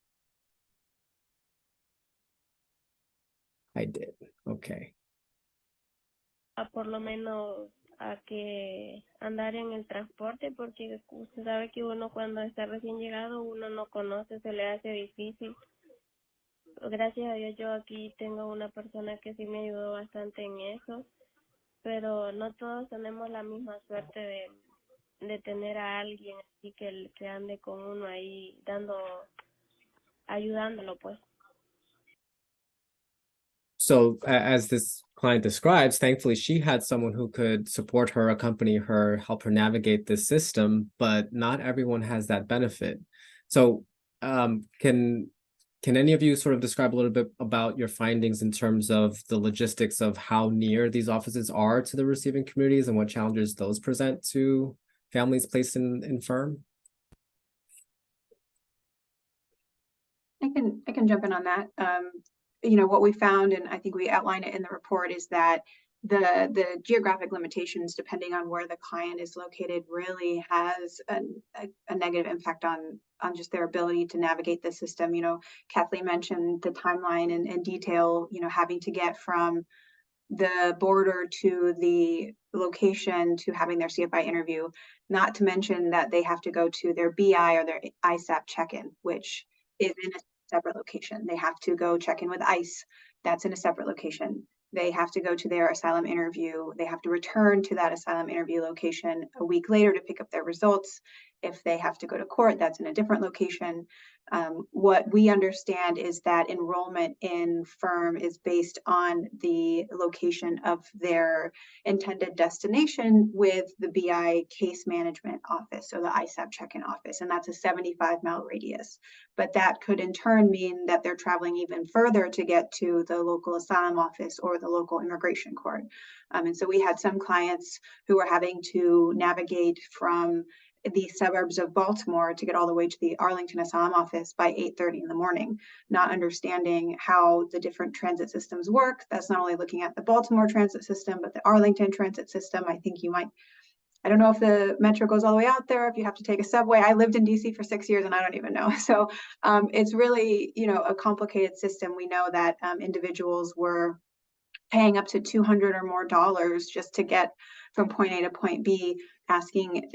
[SPEAKER 1] I did. Okay.
[SPEAKER 5] Por lo menos a que andar en el transporte, porque usted sabe que uno cuando está recién llegado, uno no conoce, se le hace difícil. Gracias a Dios yo aquí tengo una persona que sí me ayudó bastante en eso, pero no todos tenemos la misma suerte de tener a alguien así que ande con uno ahí ayudándolo, pues.
[SPEAKER 1] So as this client describes, thankfully she had someone who could support her, accompany her, help her navigate this system, but not everyone has that benefit. So can any of you sort of describe a little bit about your findings in terms of the logistics of how near these offices are to the receiving communities and what challenges those present to families placed in FERM?
[SPEAKER 2] I can jump in on that. What we found, and I think we outline it in the report, is that the geographic limitations, depending on where the client is located, really has a negative impact on just their ability to navigate the system. Kathleen mentioned the timeline and detail, having to get from the border to the location to having their CFI interview, not to mention that they have to go to their BI or their ISAP check-in, which is in a separate location. They have to go check in with ICE. That's in a separate location. They have to go to their asylum interview. They have to return to that asylum interview location a week later to pick up their results. If they have to go to court, that's in a different location. What we understand is that enrollment in FERM is based on the location of their intended destination with the BI case management office, so the ISAP check-in office, and that's a 75-mile radius. But that could in turn mean that they're traveling even further to get to the local asylum office or the local immigration court. And so we had some clients who were having to navigate from the suburbs of Baltimore to get all the way to the Arlington Asylum office by 8:30 in the morning, not understanding how the different transit systems work. That's not only looking at the Baltimore transit system, but the Arlington transit system. I think you might, I don't know if the metro goes all the way out there, if you have to take a subway. I lived in DC for 6 years and I don't even know. So it's really, a complicated system. We know that individuals were paying up to $200 or more just to get from point A to point B, asking,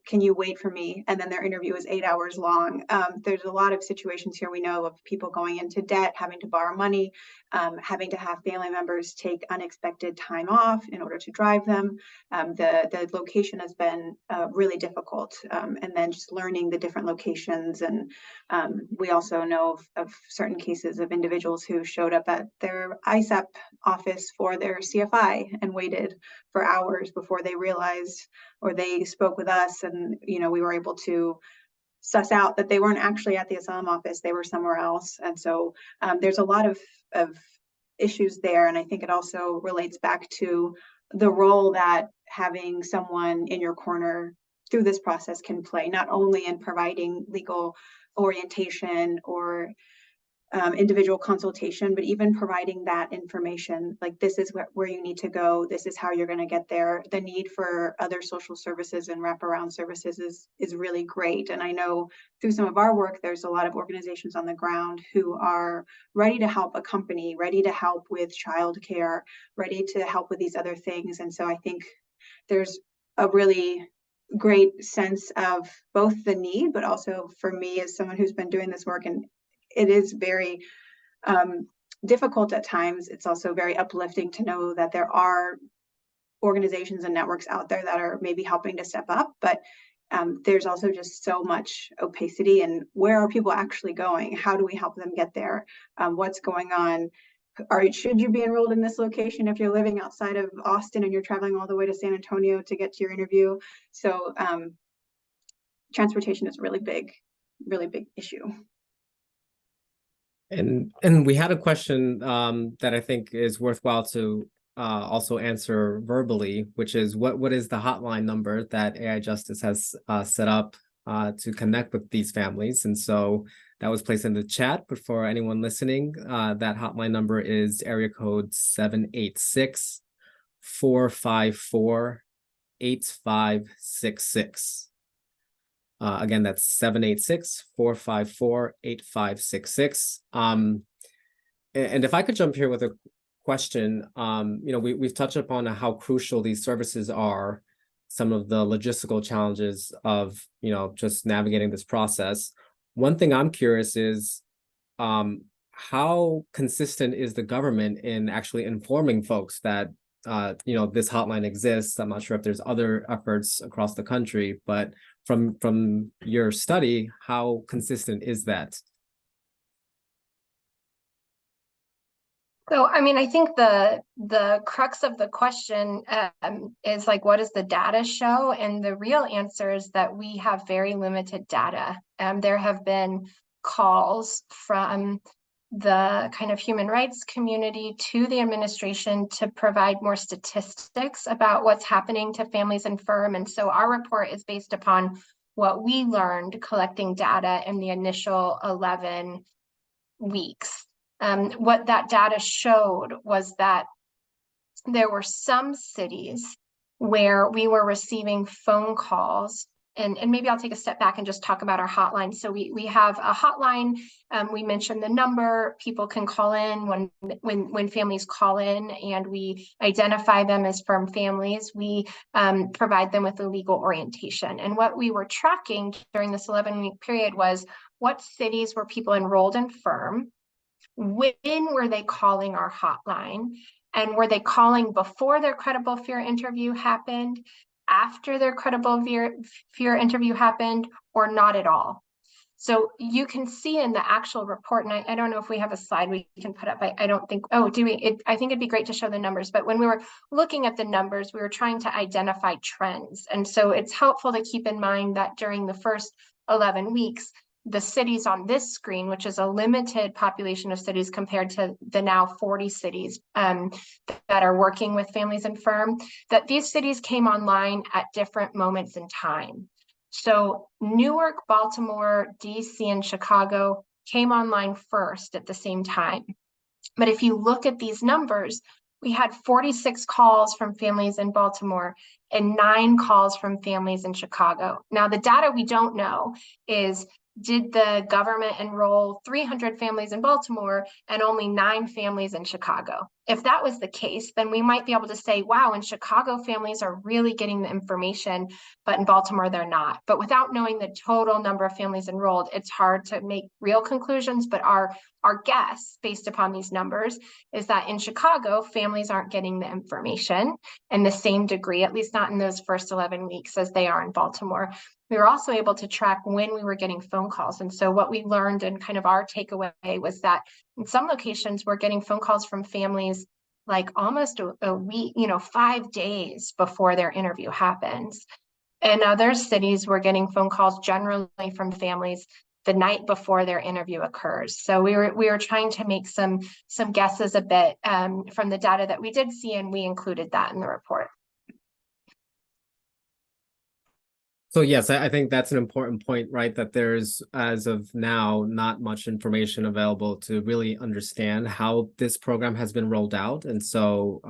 [SPEAKER 2] can you wait for me? And then their interview is 8 hours long. There's a lot of situations here we know of people going into debt, having to borrow money, having to have family members take unexpected time off in order to drive them. The location has been really difficult. And then just learning the different locations. And we also know of certain cases of individuals who showed up at their ISAP office for their CFI and waited for hours before they realized, or they spoke with us, and we were able to suss out that they weren't actually at the asylum office, they were somewhere else. And so there's a lot of issues there. And I think it also relates back to the role that having someone in your corner through this process can play, not only in providing legal orientation or individual consultation, but even providing that information, like this is where you need to go, this is how you're going to get there. The need for other social services and wraparound services is really great. And I know through some of our work, there's a lot of organizations on the ground who are ready to help a company, ready to help with childcare, ready to help with these other things. And so I think there's a really great sense of both the need, but also for me as someone who's been doing this work, and it is very difficult at times. It's also very uplifting to know that there are organizations and networks out there that are maybe helping to step up, but there's also just so much opacity. And where are people actually going? How do we help them get there? What's going on? Should you be enrolled in this location if you're living outside of Austin and you're traveling all the way to San Antonio to get to your interview? So transportation is a really big issue.
[SPEAKER 1] And we had a question that I think is worthwhile to also answer verbally, which is what is the hotline number that AI Justice has set up to connect with these families? And so that was placed in the chat, but for anyone listening, that hotline number is area code 786-454-8566. Again, that's 786-454-8566. And if I could jump here with a question, we've touched upon how crucial these services are, some of the logistical challenges of, just navigating this process. One thing I'm curious is, how consistent is the government in actually informing folks that, this hotline exists? I'm not sure if there's other efforts across the country, but from your study, how consistent is that?
[SPEAKER 3] So, I think the crux of the question is like, what does the data show? And the real answer is that we have very limited data. There have been calls from the kind of human rights community to the administration to provide more statistics about what's happening to families in FERM. And so our report is based upon what we learned collecting data in the initial 11 weeks. What that data showed was that there were some cities where we were receiving phone calls. And maybe I'll take a step back and just talk about our hotline. So we have a hotline. We mentioned the number. People can call in when families call in, and we identify them as FERM families. We provide them with a legal orientation. And what we were tracking during this 11-week period was what cities were people enrolled in FERM, when were they calling our hotline, and were they calling before their credible fear interview happened, after their credible fear interview happened or not at all. So you can see in the actual report, and I don't know if we have a slide we can put up. I don't think, oh, do we? I think it'd be great to show the numbers, but when we were looking at the numbers, we were trying to identify trends. And so it's helpful to keep in mind that during the first 11 weeks, the cities on this screen, which is a limited population of cities compared to the now 40 cities that are working with families in FERM, that these cities came online at different moments in time. So Newark, Baltimore, DC, and Chicago came online first at the same time. But if you look at these numbers, we had 46 calls from families in Baltimore and 9 calls from families in Chicago. Now, the data we don't know is, did the government enroll 300 families in Baltimore and only 9 families in Chicago? If that was the case, then we might be able to say, wow, in Chicago, families are really getting the information, but in Baltimore, they're not. But without knowing the total number of families enrolled, it's hard to make real conclusions. But our guess, based upon these numbers, is that in Chicago, families aren't getting the information in the same degree, at least not in those first 11 weeks, as they are in Baltimore. We were also able to track when we were getting phone calls. And so what we learned, and kind of our takeaway, was that in some locations, we're getting phone calls from families like almost a week, 5 days before their interview happens. In other cities, we're getting phone calls generally from families the night before their interview occurs. So we were trying to make some guesses a bit from the data that we did see, and we included that in the report.
[SPEAKER 1] So yes, I think that's an important point, right? That there's, as of now, not much information available to really understand how this program has been rolled out. And so,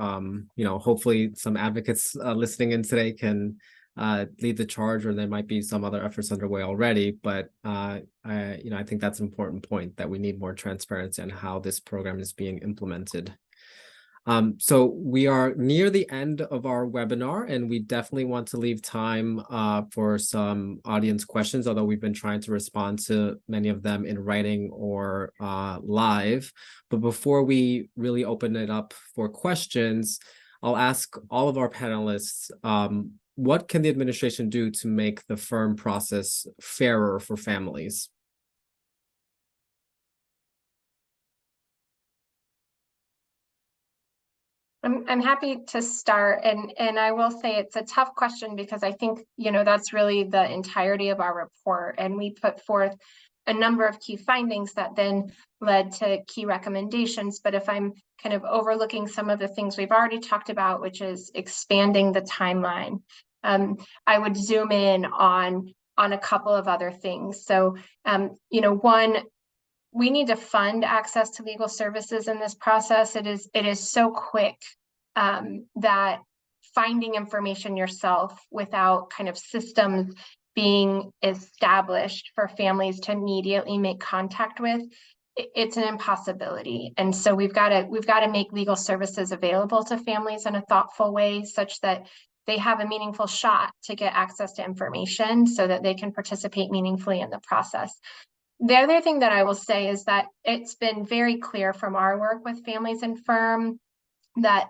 [SPEAKER 1] hopefully some advocates listening in today can lead the charge, or there might be some other efforts underway already. But, I think that's an important point, that we need more transparency on how this program is being implemented. So we are near the end of our webinar, and we definitely want to leave time for some audience questions, although we've been trying to respond to many of them in writing or live. But before we really open it up for questions, I'll ask all of our panelists, what can the administration do to make the FERM process fairer for families?
[SPEAKER 3] I'm happy to start, and I will say it's a tough question, because I think, that's really the entirety of our report, and we put forth a number of key findings that then led to key recommendations. But if I'm kind of overlooking some of the things we've already talked about, which is expanding the timeline, I would zoom in on a couple of other things. So, one, we need to fund access to legal services in this process. It is so quick that finding information yourself without kind of systems being established for families to immediately make contact with, it's an impossibility. And so we've got to make legal services available to families in a thoughtful way, such that they have a meaningful shot to get access to information so that they can participate meaningfully in the process. The other thing that I will say is that it's been very clear from our work with families in FERM that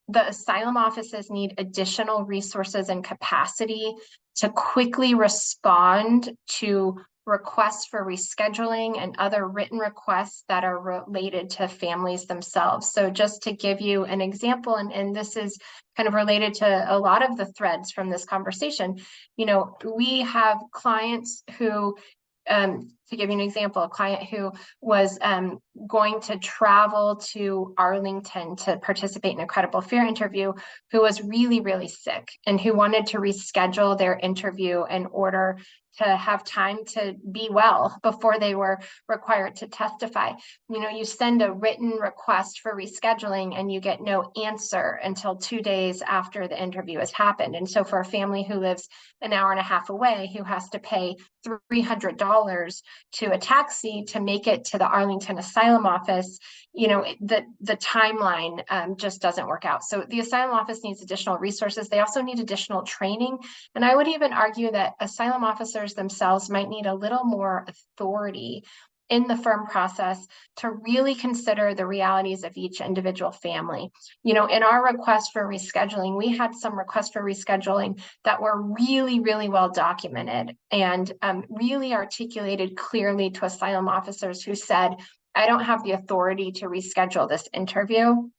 [SPEAKER 3] the asylum offices need additional resources and capacity to quickly respond to requests for rescheduling and other written requests that are related to families themselves. So just to give you an example, and this is kind of related to a lot of the threads from this conversation, we have clients who, to give you an example, a client who was going to travel to Arlington to participate in a credible fear interview, who was really, really sick, and who wanted to reschedule their interview in order to have time to be well before they were required to testify. You send a written request for rescheduling and you get no answer until 2 days after the interview has happened. And so for a family who lives an hour and a half away, who has to pay $300 to a taxi to make it to the Arlington asylum office, the timeline just doesn't work out. So the asylum office needs additional resources. They also need additional training. And I would even argue that asylum officers themselves might need a little more authority in the FERM process to really consider the realities of each individual family. You know, in our request for rescheduling, we had some requests for rescheduling that were really, really well documented and really articulated clearly to asylum officers who said, I don't have the authority to reschedule this interview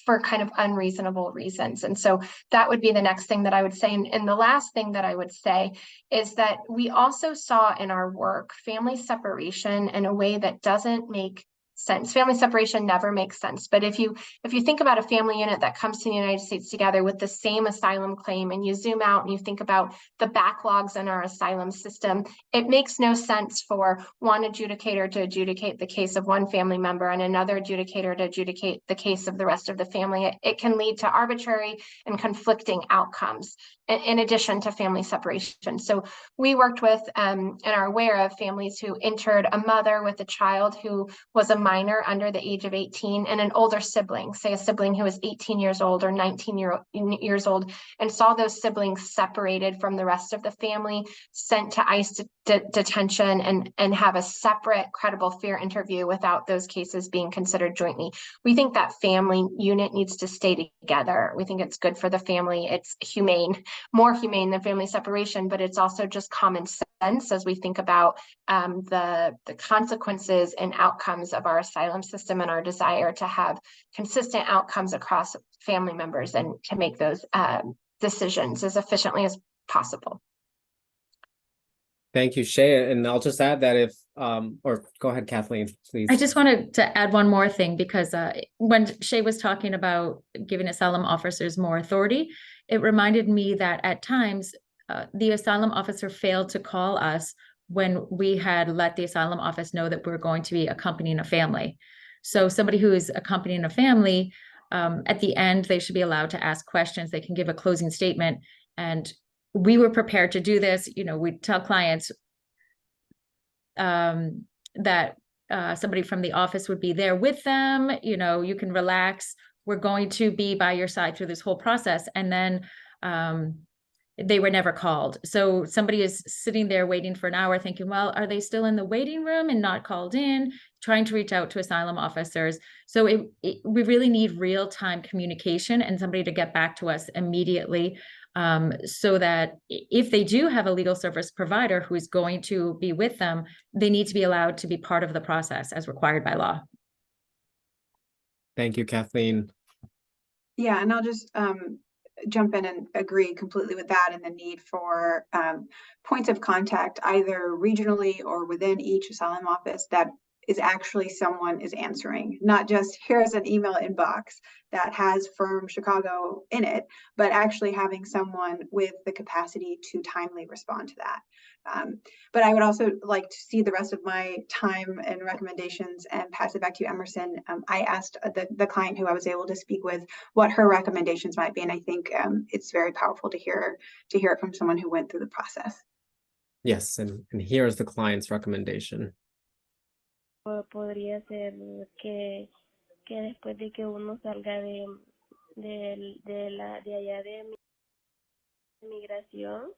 [SPEAKER 3] for kind of unreasonable reasons. And so that would be the next thing that I would say. And the last thing that I would say is that we also saw in our work family separation in a way that doesn't make sense. Family separation never makes sense. But if you think about a family unit that comes to the United States together with the same asylum claim, and you zoom out and you think about the backlogs in our asylum system, it makes no sense for one adjudicator to adjudicate the case of one family member and another adjudicator to adjudicate the case of the rest of the family. It can lead to arbitrary and conflicting outcomes in addition to family separation. So we worked with and are aware of families who entered a mother with a child who was a minor under the age of 18 and an older sibling, say a sibling who was 18 years old or 19 years old, and saw those siblings separated from the rest of the family, sent to ICE detention and have a separate credible fear interview without those cases being considered jointly. We think that family unit needs to stay together. We think it's good for the family. It's humane, more humane than family separation, but it's also just common sense as we think about the consequences and outcomes of our asylum system and our desire to have consistent outcomes across family members and to make those decisions as efficiently as possible.
[SPEAKER 1] Thank you, Shay. And I'll just add that if, or go ahead, Kathleen, please.
[SPEAKER 4] I just wanted to add one more thing because when Shay was talking about giving asylum officers more authority, it reminded me that at times the asylum officer failed to call us when we had let the asylum office know that we're going to be accompanying a family. So somebody who is accompanying a family, at the end, they should be allowed to ask questions. They can give a closing statement. And we were prepared to do this. You know, we tell clients that somebody from the office would be there with them. You know, you can relax. We're going to be by your side through this whole process. And then they were never called. So somebody is sitting there waiting for an hour thinking, well, are they still in the waiting room and not called in, trying to reach out to asylum officers. So we really need real-time communication and somebody to get back to us immediately so that if they do have a legal service provider who is going to be with them, they need to be allowed to be part of the process as required by law.
[SPEAKER 1] Thank you, Kathleen.
[SPEAKER 2] Yeah, and I'll just jump in and agree completely with that and the need for points of contact either regionally or within each asylum office that is actually someone is answering, not just here's an email inbox that has FERM Chicago in it, but actually having someone with the capacity to timely respond to that. But I would also like to see the rest of my time and recommendations and pass it back to you, Emerson. I asked the client who I was able to speak with what her recommendations might be, and I think it's very powerful to hear it from someone who went through the process.
[SPEAKER 1] Yes, and here is the client's recommendation.
[SPEAKER 5] Podría ser que después de que uno salga de allá de migración,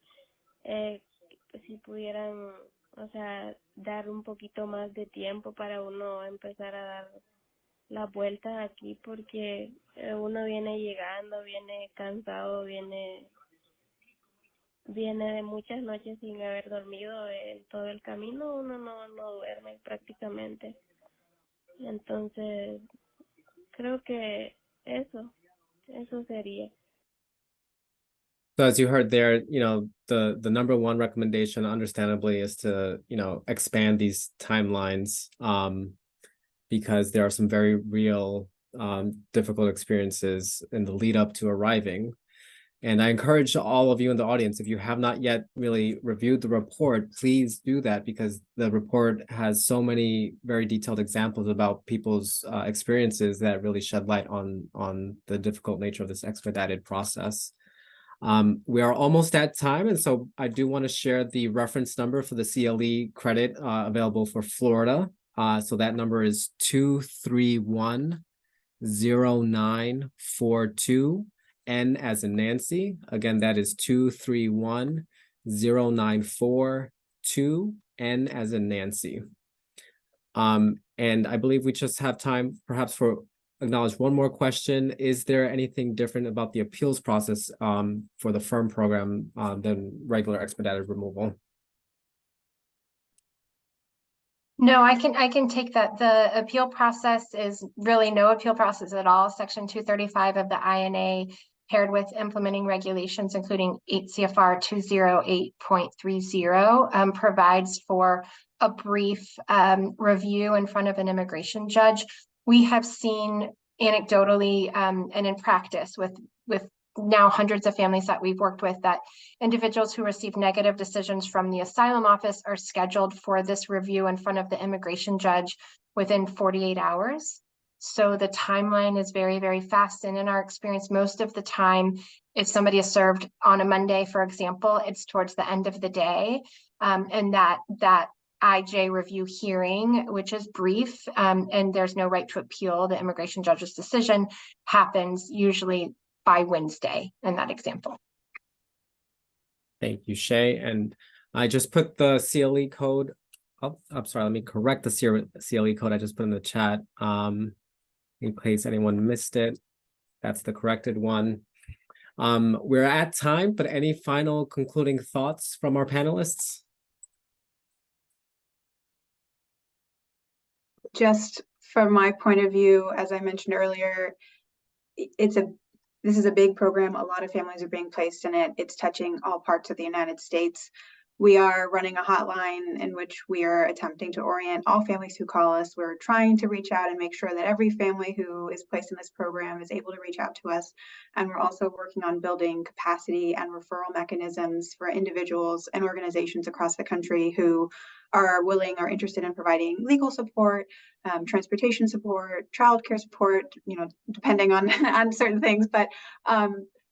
[SPEAKER 5] si pudieran, o sea, dar un poquito más de tiempo para uno empezar a dar la vuelta aquí, porque uno viene llegando, viene cansado, viene de muchas noches sin haber dormido en todo el camino, uno no duerme prácticamente. Entonces, creo que eso sería.
[SPEAKER 1] So as you heard there, you know, the number one recommendation, understandably, is to, you know, expand these timelines because there are some very real difficult experiences in the lead up to arriving. And I encourage all of you in the audience, if you have not yet really reviewed the report, please do that because the report has so many very detailed examples about people's experiences that really shed light on the difficult nature of this expedited process. We are almost at time, and so I do want to share the reference number for the CLE credit available for Florida. So that number is 2310942. N as in Nancy. Again, that is 2310942. N as in Nancy. And I believe we just have time perhaps for acknowledge one more question. Is there anything different about the appeals process for the FERM program than regular expedited removal?
[SPEAKER 3] No, I can take that. The appeal process is really no appeal process at all. Section 235 of the INA paired with implementing regulations, including 8 CFR 208.30, provides for a brief review in front of an immigration judge. We have seen anecdotally and in practice with now hundreds of families that we've worked with, that individuals who receive negative decisions from the asylum office are scheduled for this review in front of the immigration judge within 48 hours. So the timeline is very, very fast. And in our experience, most of the time, if somebody is served on a Monday, for example, it's towards the end of the day. And that IJ review hearing, which is brief, and there's no right to appeal the immigration judge's decision, happens usually by Wednesday in that example.
[SPEAKER 1] Thank you, Shay. And I just put the CLE code. Oh, I'm sorry, let me correct the CLE code I just put in the chat in case anyone missed it. That's the corrected one. We're at time, but any final concluding thoughts from our panelists?
[SPEAKER 2] Just from my point of view, as I mentioned earlier, this is a big program. A lot of families are being placed in it. It's touching all parts of the United States. We are running a hotline in which we are attempting to orient all families who call us. We're trying to reach out and make sure that every family who is placed in this program is able to reach out to us. And we're also working on building capacity and referral mechanisms for individuals and organizations across the country who are willing or interested in providing legal support, transportation support, childcare support, depending on certain things. But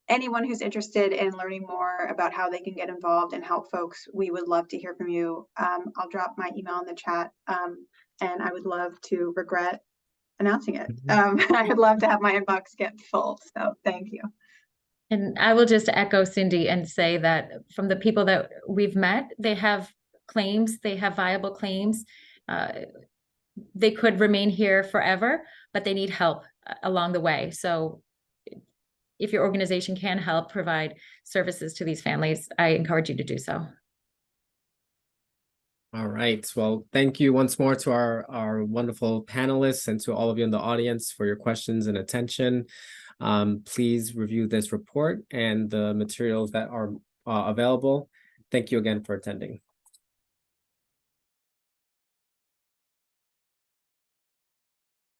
[SPEAKER 2] anyone who's interested in learning more about how they can get involved and help folks, we would love to hear from you. I'll drop my email in the chat, and I would love to regret announcing it. I would love to have my inbox get full. So thank you.
[SPEAKER 4] And I will just echo Cindy and say that from the people that we've met, they have claims, they have viable claims. They could remain here forever, but they need help along the way. So if your organization can help provide services to these families, I encourage you to do so.
[SPEAKER 1] All right. Well, thank you once more to our wonderful panelists and to all of you in the audience for your questions and attention. Please review this report and the materials that are available. Thank you again for attending.